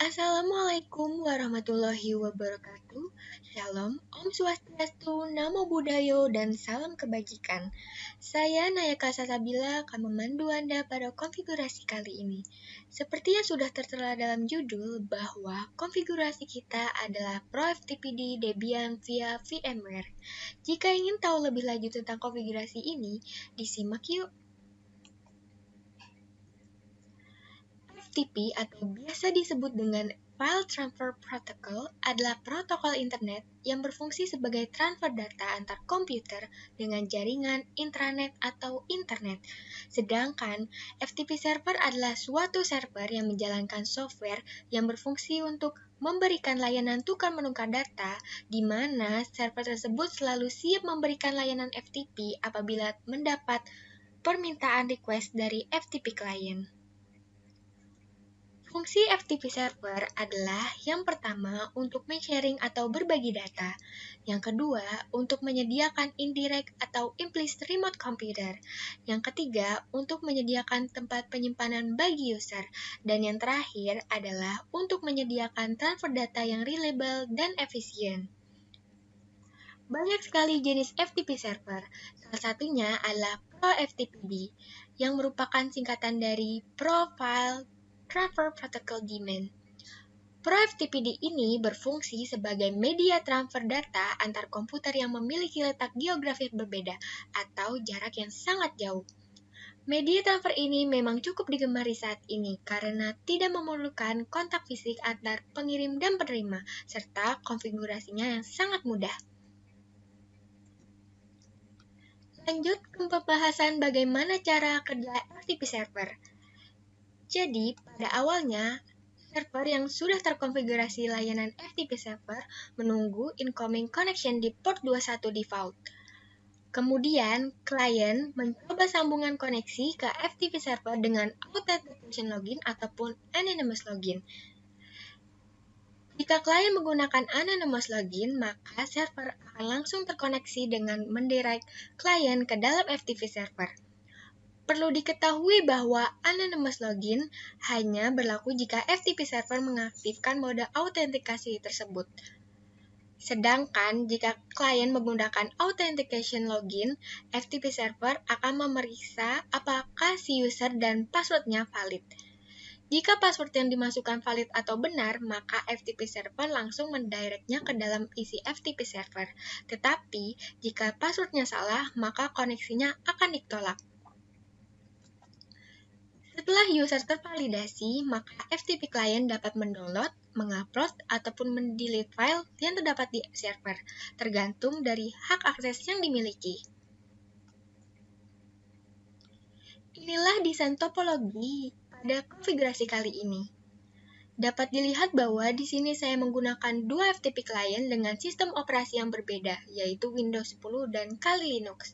Assalamualaikum warahmatullahi wabarakatuh. Shalom, Om Swastiastu, Namo Buddhaya, dan salam kebajikan. Saya Nayaka Sasabila akan memandu Anda pada konfigurasi kali ini. Seperti yang sudah tertera dalam judul bahwa konfigurasi kita adalah ProFTPD Debian via VMware. Jika ingin tahu lebih lanjut tentang konfigurasi ini, disimak yuk. FTP atau biasa disebut dengan File Transfer Protocol adalah protokol internet yang berfungsi sebagai transfer data antar komputer dengan jaringan intranet atau internet. Sedangkan FTP server adalah suatu server yang menjalankan software yang berfungsi untuk memberikan layanan tukar-menukar data, di mana server tersebut selalu siap memberikan layanan FTP apabila mendapat permintaan request dari FTP client. Fungsi FTP server adalah yang pertama untuk men-sharing atau berbagi data, yang kedua untuk menyediakan indirect atau implicit remote computer, yang ketiga untuk menyediakan tempat penyimpanan bagi user, dan yang terakhir adalah untuk menyediakan transfer data yang reliable dan efisien. Banyak sekali jenis FTP server, salah satunya adalah ProFTPD, yang merupakan singkatan dari Profile Transfer Protocol Daemon. ProFTPD ini berfungsi sebagai media transfer data antar komputer yang memiliki letak geografis berbeda atau jarak yang sangat jauh. Media transfer ini memang cukup digemari saat ini karena tidak memerlukan kontak fisik antar pengirim dan penerima, serta konfigurasinya yang sangat mudah. Lanjut ke pembahasan bagaimana cara kerja FTP server. Jadi, pada awalnya, server yang sudah terkonfigurasi layanan FTP server menunggu incoming connection di port 21 default. Kemudian, klien mencoba sambungan koneksi ke FTP server dengan authentication login ataupun anonymous login. Jika klien menggunakan anonymous login, maka server akan langsung terkoneksi dengan mendirect klien ke dalam FTP server. Perlu diketahui bahwa anonymous login hanya berlaku jika FTP server mengaktifkan mode autentikasi tersebut. Sedangkan jika klien menggunakan authentication login, FTP server akan memeriksa apakah si user dan passwordnya valid. Jika password yang dimasukkan valid atau benar, maka FTP server langsung mendirectnya ke dalam isi FTP server. Tetapi, jika passwordnya salah, maka koneksinya akan ditolak. Setelah user tervalidasi, maka FTP client dapat mendownload, mengupload, ataupun mendelete file yang terdapat di server, tergantung dari hak akses yang dimiliki. Inilah desain topologi pada konfigurasi kali ini. Dapat dilihat bahwa di sini saya menggunakan dua FTP client dengan sistem operasi yang berbeda, yaitu Windows 10 dan Kali Linux.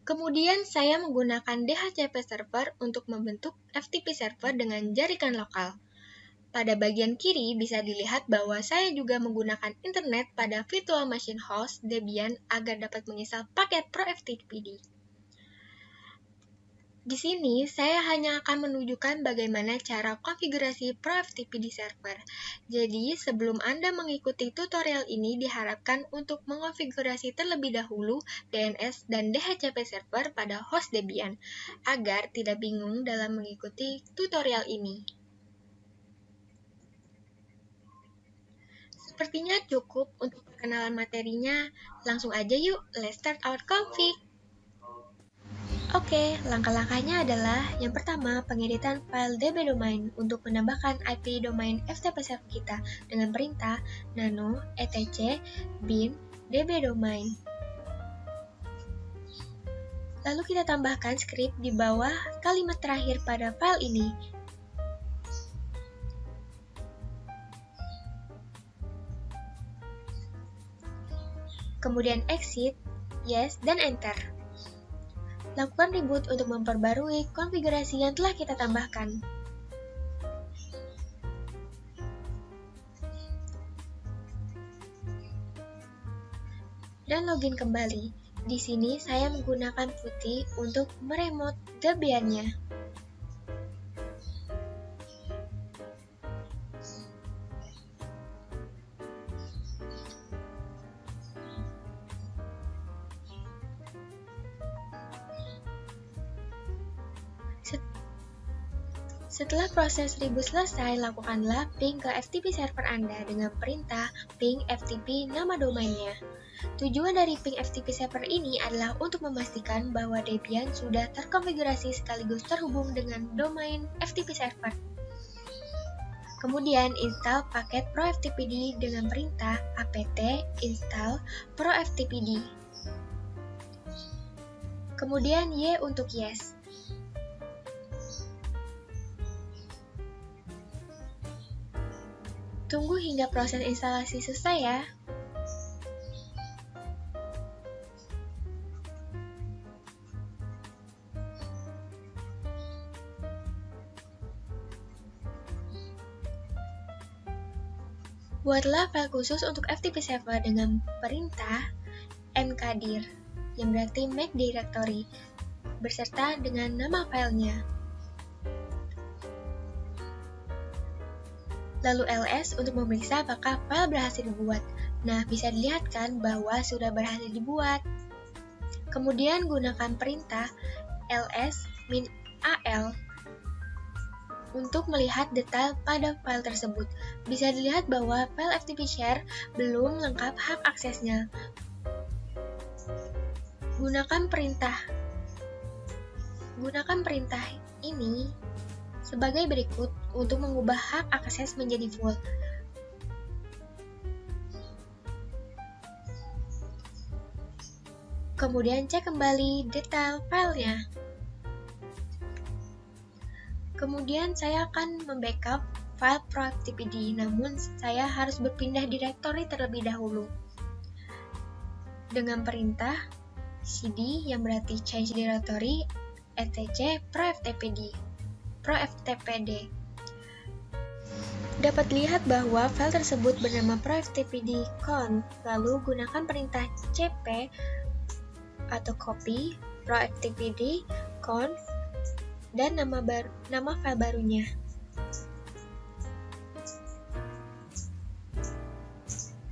Kemudian saya menggunakan DHCP server untuk membentuk FTP server dengan jaringan lokal. Pada bagian kiri bisa dilihat bahwa saya juga menggunakan internet pada virtual machine host Debian agar dapat menginstal paket ProFTPD. Di sini saya hanya akan menunjukkan bagaimana cara konfigurasi ProFTPD server. Jadi, sebelum Anda mengikuti tutorial ini diharapkan untuk mengonfigurasi terlebih dahulu DNS dan DHCP server pada host Debian, agar tidak bingung dalam mengikuti tutorial ini. Sepertinya cukup untuk perkenalan materinya, langsung aja yuk, let's start our config. Oke, langkah-langkahnya adalah yang pertama, pengeditan file db domain untuk menambahkan IP domain FTP server kita dengan perintah nano etc bin db domain. Lalu kita tambahkan script di bawah kalimat terakhir pada file ini. Kemudian exit, yes, dan enter. Lakukan reboot untuk memperbarui konfigurasi yang telah kita tambahkan. Dan login kembali. Di sini saya menggunakan putih untuk meremote Debian-nya. Setelah proses rebus selesai, lakukanlah ping ke FTP server Anda dengan perintah ping FTP nama domainnya. Tujuan dari ping FTP server ini adalah untuk memastikan bahwa Debian sudah terkonfigurasi sekaligus terhubung dengan domain FTP server. Kemudian install paket ProFTPD dengan perintah apt install ProFTPD. Kemudian Y untuk yes. Tunggu hingga proses instalasi selesai ya. Buatlah file khusus untuk FTP server dengan perintah mkdir, yang berarti make directory, beserta dengan nama filenya. Lalu ls untuk memeriksa apakah file berhasil dibuat. Nah, bisa dilihat kan bahwa sudah berhasil dibuat. Kemudian gunakan perintah ls-al untuk melihat detail pada file tersebut. Bisa dilihat bahwa file FTP share belum lengkap hak aksesnya. Gunakan perintah ini sebagai berikut untuk mengubah hak akses menjadi full. Kemudian cek kembali detail filenya. Kemudian saya akan membackup file ProFTPD, namun saya harus berpindah directory terlebih dahulu. Dengan perintah cd yang berarti change directory etc ProFTPD. Dapat lihat bahwa file tersebut bernama proftpd-conf, lalu gunakan perintah cp atau copy proftpd-conf dan nama file barunya.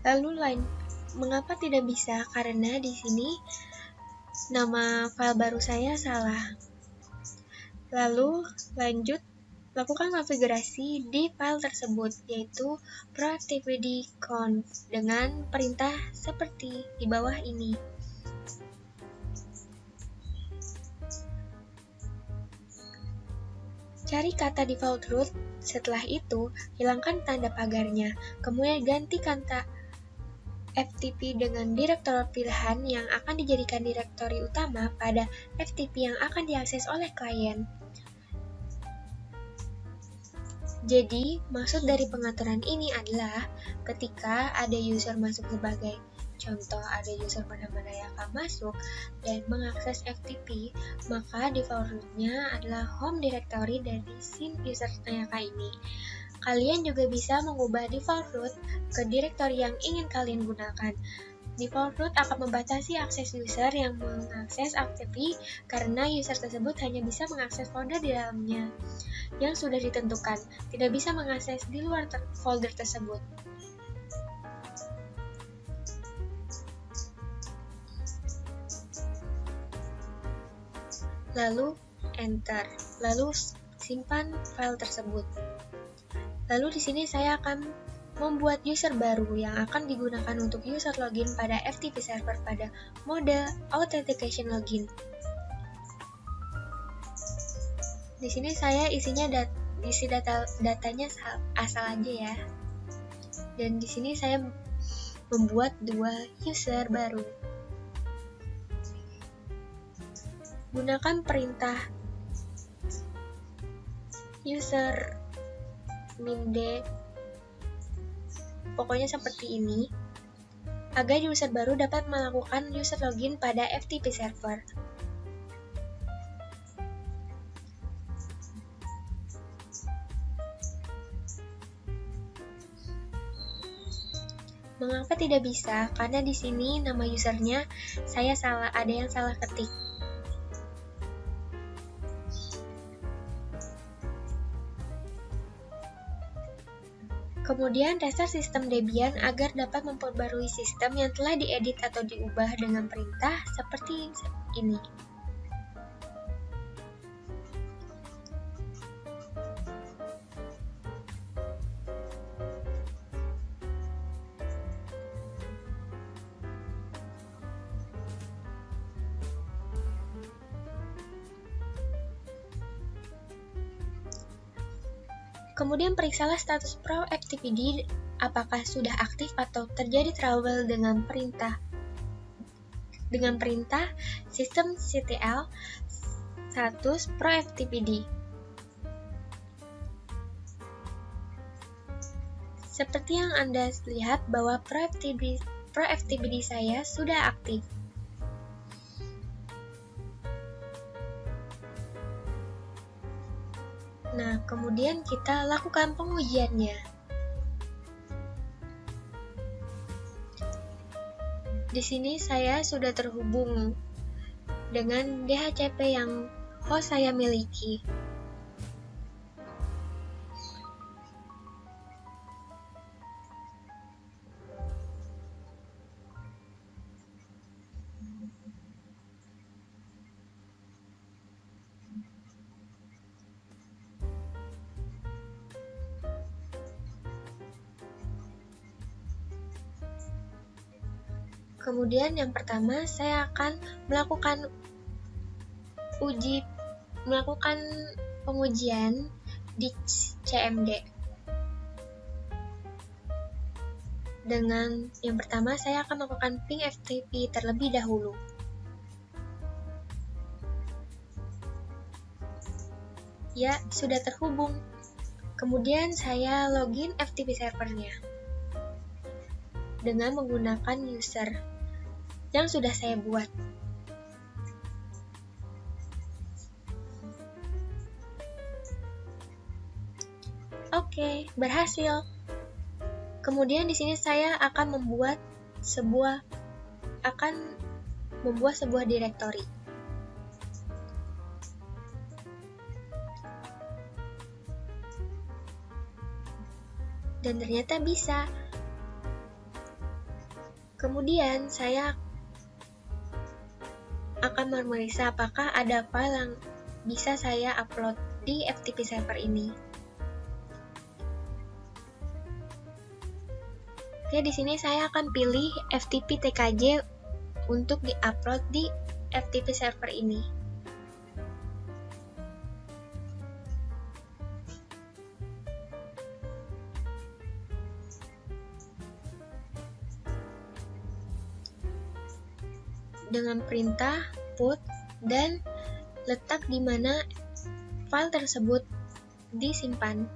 Lalu mengapa tidak bisa? Karena di sini nama file baru saya salah. Lalu lanjut, lakukan konfigurasi di file tersebut, yaitu proftpd-conf dengan perintah seperti di bawah ini. Cari kata default root, setelah itu hilangkan tanda pagarnya, kemudian ganti kata FTP dengan direktori pilihan yang akan dijadikan direktori utama pada FTP yang akan diakses oleh klien. Jadi, maksud dari pengaturan ini adalah ketika ada user masuk sebagai contoh, ada user bernama Nayaka masuk dan mengakses FTP, maka default root-nya adalah home directory dari SIM user Nayaka ini. Kalian juga bisa mengubah default root ke direktori yang ingin kalian gunakan. Default root akan membatasi akses user yang mengakses FTP karena user tersebut hanya bisa mengakses folder di dalamnya yang sudah ditentukan, tidak bisa mengakses di luar folder tersebut. Lalu enter, lalu simpan file tersebut. Lalu di sini saya akan membuat user baru yang akan digunakan untuk user login pada FTP server pada mode authentication login. Di sini saya isi datanya asal aja ya. Dan di sini saya membuat 2 user baru. Gunakan perintah user minde, pokoknya seperti ini, agar user baru dapat melakukan user login pada FTP server. Mengapa tidak bisa? Karena di sini nama usernya saya salah, ada yang salah ketik. Kemudian restart sistem Debian agar dapat memperbarui sistem yang telah diedit atau diubah dengan perintah seperti ini. Kemudian periksalah status Pro FTPD apakah sudah aktif atau terjadi trouble dengan perintah systemctl status Pro FTPD. Seperti yang Anda lihat bahwa Pro FTPD saya sudah aktif. Nah, kemudian kita lakukan pengujiannya. Di sini saya sudah terhubung dengan DHCP yang host saya miliki. Kemudian yang pertama saya akan melakukan pengujian di CMD. Dengan yang pertama saya akan melakukan ping FTP terlebih dahulu. Ya, sudah terhubung. Kemudian saya login FTP servernya dengan menggunakan user yang sudah saya buat. Oke, berhasil. Kemudian di sini saya akan membuat sebuah direktori. Dan ternyata bisa. Kemudian saya akan memeriksa apakah ada file yang bisa saya upload di FTP server ini. Oke, di sini saya akan pilih FTP TKJ untuk di-upload di FTP server ini. Dengan perintah put dan letak di mana file tersebut disimpan.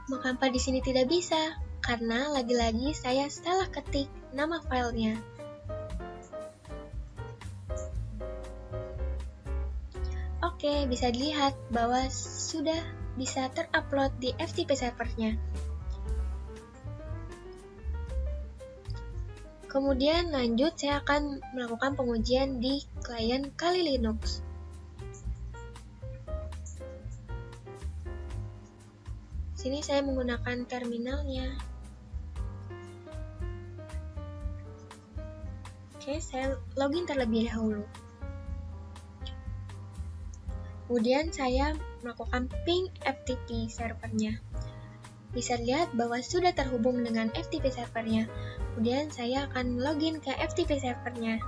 Mengapa di sini tidak bisa? Karena lagi-lagi saya salah ketik nama filenya. Oke, bisa dilihat bahwa sudah bisa terupload di FTP servernya. Kemudian lanjut, saya akan melakukan pengujian di klien Kali Linux. Sini saya menggunakan terminalnya. Oke, saya login terlebih dahulu. Kemudian saya melakukan ping FTP servernya. Bisa lihat bahwa sudah terhubung dengan FTP servernya. Kemudian saya akan login ke FTP servernya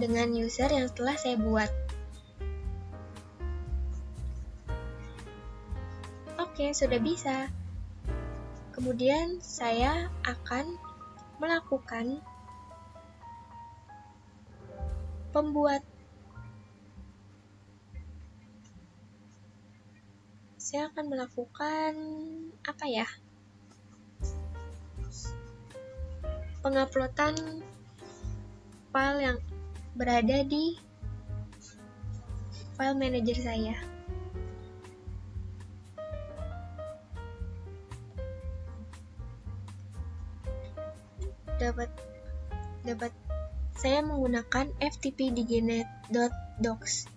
dengan user yang telah saya buat. Oke, sudah bisa. Kemudian saya akan melakukan penguploadan file yang berada di file manager saya. Dapat saya menggunakan ftp digenet Docs.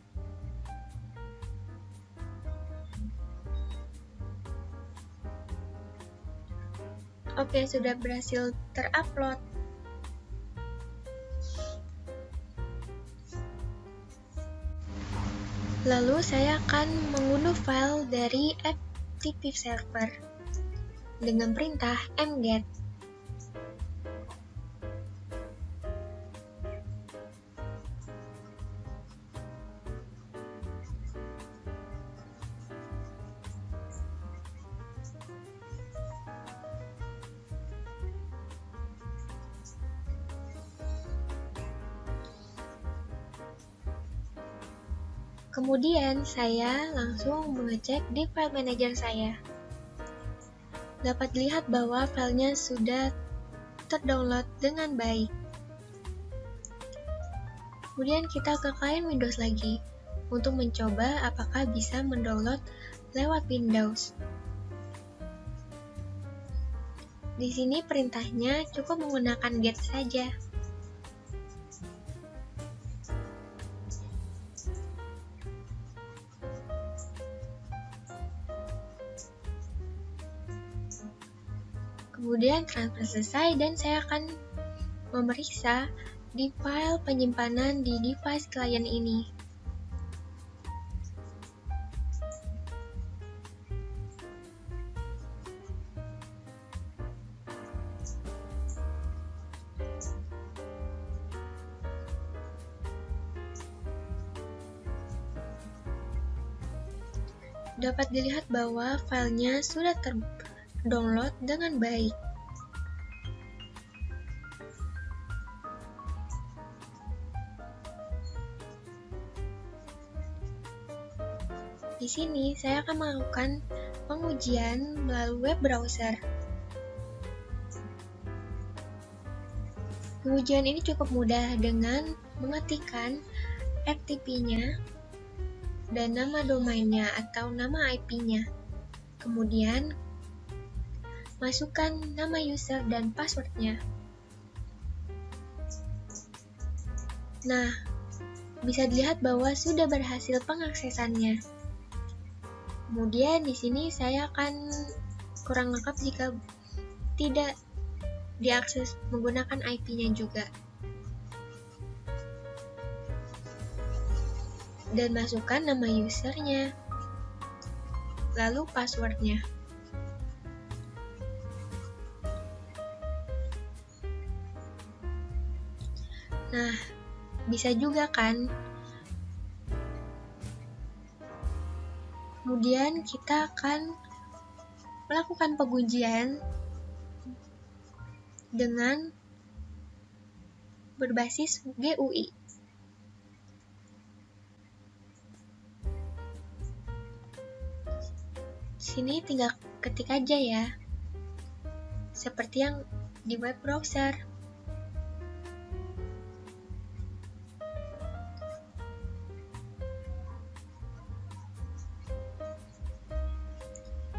Oke, sudah berhasil terupload. Lalu saya akan mengunduh file dari FTP server dengan perintah mget. Kemudian saya langsung mengecek di file manager saya. Dapat dilihat bahwa filenya sudah terdownload dengan baik. Kemudian kita ke klien Windows lagi untuk mencoba apakah bisa mendownload lewat Windows. Di sini perintahnya cukup menggunakan get saja. Kemudian transfer selesai dan saya akan memeriksa di file penyimpanan di device klien ini. Dapat dilihat bahwa filenya sudah terdownload dengan baik. Di sini saya akan melakukan pengujian melalui web browser. Pengujian ini cukup mudah dengan mengetikkan FTP-nya dan nama domainnya atau nama IP-nya. Kemudian masukkan nama user dan password-nya. Nah, bisa dilihat bahwa sudah berhasil pengaksesannya. Kemudian di sini saya akan kurang lengkap jika tidak diakses menggunakan IP-nya juga. Dan masukkan nama usernya, lalu passwordnya. Nah, bisa juga kan? Kemudian kita akan melakukan pengujian dengan berbasis GUI. Sini tinggal ketik aja ya, seperti yang di web browser.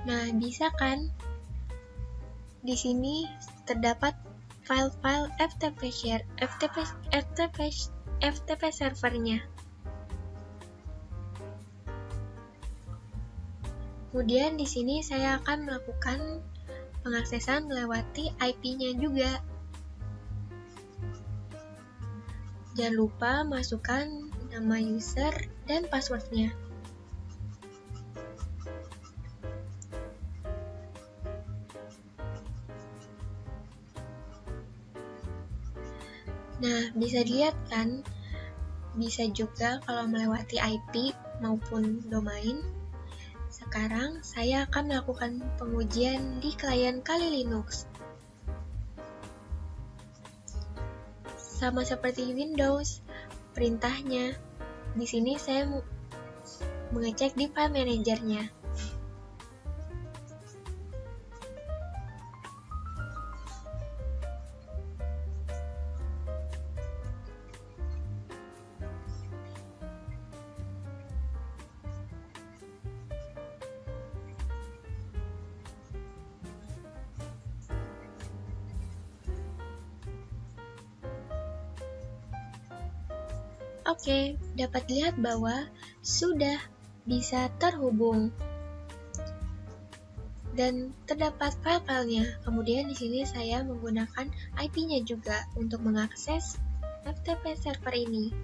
Nah, bisa kan? Di sini terdapat file-file FTP servernya. Kemudian di sini saya akan melakukan pengaksesan melewati IP-nya juga. Jangan lupa masukkan nama user dan passwordnya. Nah, bisa dilihat kan, bisa juga kalau melewati IP maupun domain. Sekarang saya akan melakukan pengujian di klien Kali Linux. Sama seperti Windows, perintahnya. Di sini saya mengecek di file manajernya. Oke, dapat lihat bahwa sudah bisa terhubung dan terdapat file-filenya. Kemudian di sini saya menggunakan IP-nya juga untuk mengakses FTP server ini.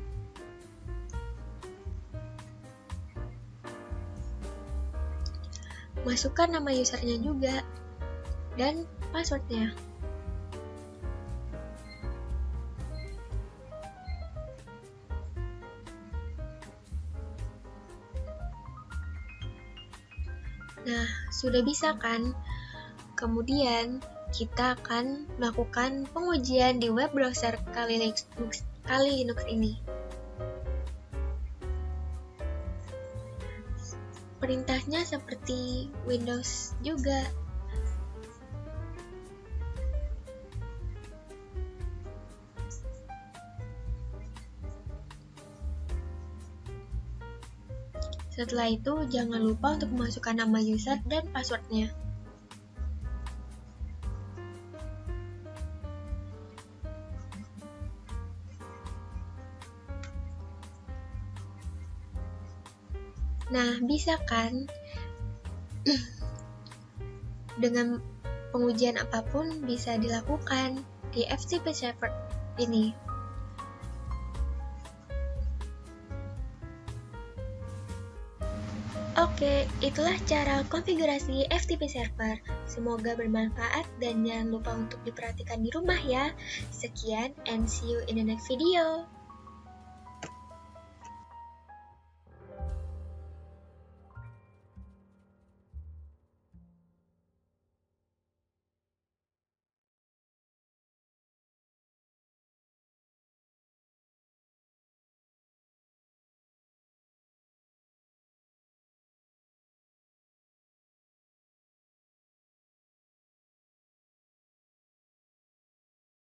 Masukkan nama usernya juga dan passwordnya. Nah, sudah bisa kan? Kemudian, kita akan melakukan pengujian di web browser Kali Linux ini. Perintahnya seperti Windows juga. Setelah itu, jangan lupa untuk memasukkan nama user dan passwordnya. Nah, bisa kan? Dengan pengujian apapun bisa dilakukan di FTP server ini. Oke, itulah cara konfigurasi FTP server. Semoga bermanfaat dan jangan lupa untuk diperhatikan di rumah ya. Sekian and see you in the next video.